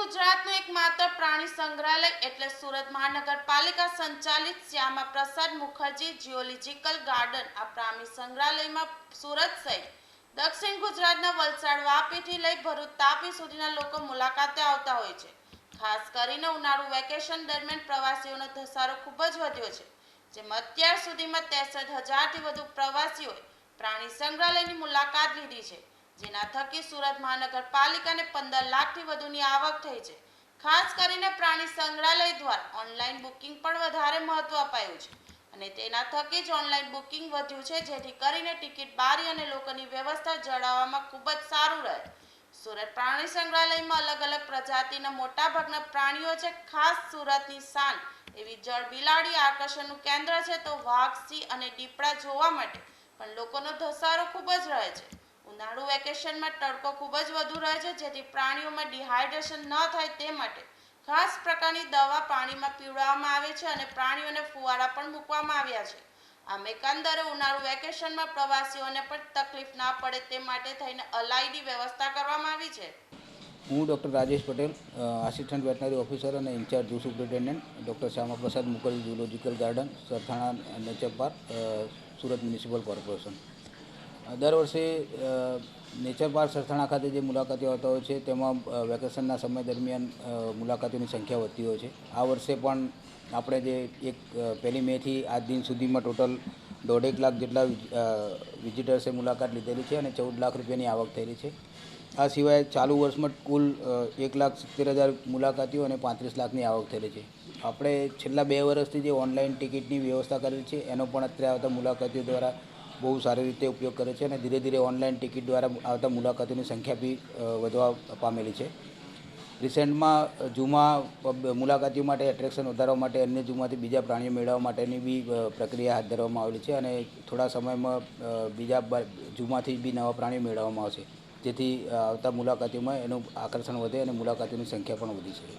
ગુજરાતનું એકમાત્ર પ્રાણી સંગ્રહાલય એટલે સુરત મહાનગરપાલિકા સંચાલિત શ્યામા પ્રસાદ મુખર્જી ઝૂઓલોજીકલ ગાર્ડન। આ પ્રાણી સંગ્રહાલયમાં સુરત સહિત દક્ષિણ ગુજરાતના વલસાડ, વાપીથી લઈ ભરૂચ, તાપી સુધીના લોકો મુલાકાતે આવતા હોય છે। ખાસ કરીને ઉનાળુ વેકેશન દરમિયાન પ્રવાસીઓનો ધસારો ખૂબ જ વધ્યો છે, જેમાં અત્યાર સુધીમાં 63,000થી વધુ પ્રવાસીઓએ પ્રાણી સંગ્રહાલયની મુલાકાત લીધી છે, જેના થકી સુરત મહાનગરપાલિકાને 15 લાખથી વધુની આવક થઈ છે। ખાસ કરીને પ્રાણી સંગ્રહાલય દ્વારા ઓનલાઈન બુકિંગ પણ વધારે મહત્વ અપાયું છે અને તેના થકી જ ઓનલાઈન બુકિંગ વધ્યું છે, જેથી કરીને ટિકિટ બારી અને લોકોની વ્યવસ્થા જાળવવામાં ખૂબ જ સારું રહે। સુરત પ્રાણી સંગ્રહાલયમાં અલગ અલગ પ્રજાતિના મોટાભાગના પ્રાણીઓ છે। ખાસ સુરતની શાન એવી જળ બિલાડી આકર્ષણનું કેન્દ્ર છે, તો વાઘ, સિંહ અને દીપડા જોવા માટે પણ લોકોનો ધસારો ખૂબ જ રહે છે। ઉનાળુ વેકેશનમાં તડકો ખૂબ જ વધુ રહે છે, જેથી પ્રાણીઓમાં ડિહાઇડ્રેશન ન થાય તે માટે ખાસ પ્રકારની દવા પાણીમાં પીવડાવવામાં આવે છે અને પ્રાણીઓને ફુવારા પણ મૂકવામાં આવ્યા છે। આમ એકંદરે ઉનાળુ વેકેશનમાં પ્રવાસીઓને પણ તકલીફ ના પડે તે માટે થઈને અલાયદી વ્યવસ્થા કરવામાં આવી છે। હું doctor Rajesh Patel, assistant veterinary officer અને incharge zoo superintendent, doctor Shyama Prasad Mukherjee zoological garden, Sarthana nature park, Surat municipal corporation. દર વર્ષે નેચર પાર્ક સરથાણા ખાતે જે મુલાકાતીઓ આવતા હોય છે, તેમાં વેકેશનના સમય દરમિયાન મુલાકાતીઓની સંખ્યા વધતી હોય છે। આ વર્ષે પણ આપણે જે 1 મેથી આજ દિન સુધીમાં ટોટલ 1.5 લાખ જેટલા વિઝિટર્સે મુલાકાત લીધેલી છે અને 14 લાખ રૂપિયાની આવક થયેલી છે। આ સિવાય ચાલુ વર્ષમાં કુલ 1,70,000 મુલાકાતીઓ અને 35 લાખની આવક થયેલી છે। આપણે છેલ્લા 2 વર્ષથી જે ઓનલાઈન ટિકિટની વ્યવસ્થા કરેલી છે, એનો પણ અત્યારે આવતા મુલાકાતીઓ દ્વારા બહુ સારી રીતે ઉપયોગ કરે છે અને ધીરે ધીરે ઓનલાઈન ટિકિટ દ્વારા આવતા મુલાકાતીઓની સંખ્યા બી વધવા પામેલી છે। રિસેન્ટમાં ઝૂમાં મુલાકાતીઓ માટે એટ્રેક્શન વધારવા માટે અન્ય ઝૂમાંથી બીજા પ્રાણીઓ મેળવવા માટેની બી પ્રક્રિયા હાથ ધરવામાં આવેલી છે અને થોડા સમયમાં બીજા ઝૂમાંથી બી નવા પ્રાણીઓ મેળવવામાં આવશે, જેથી આવતા મુલાકાતીઓમાં એનું આકર્ષણ વધે અને મુલાકાતીઓની સંખ્યા પણ વધી શકે।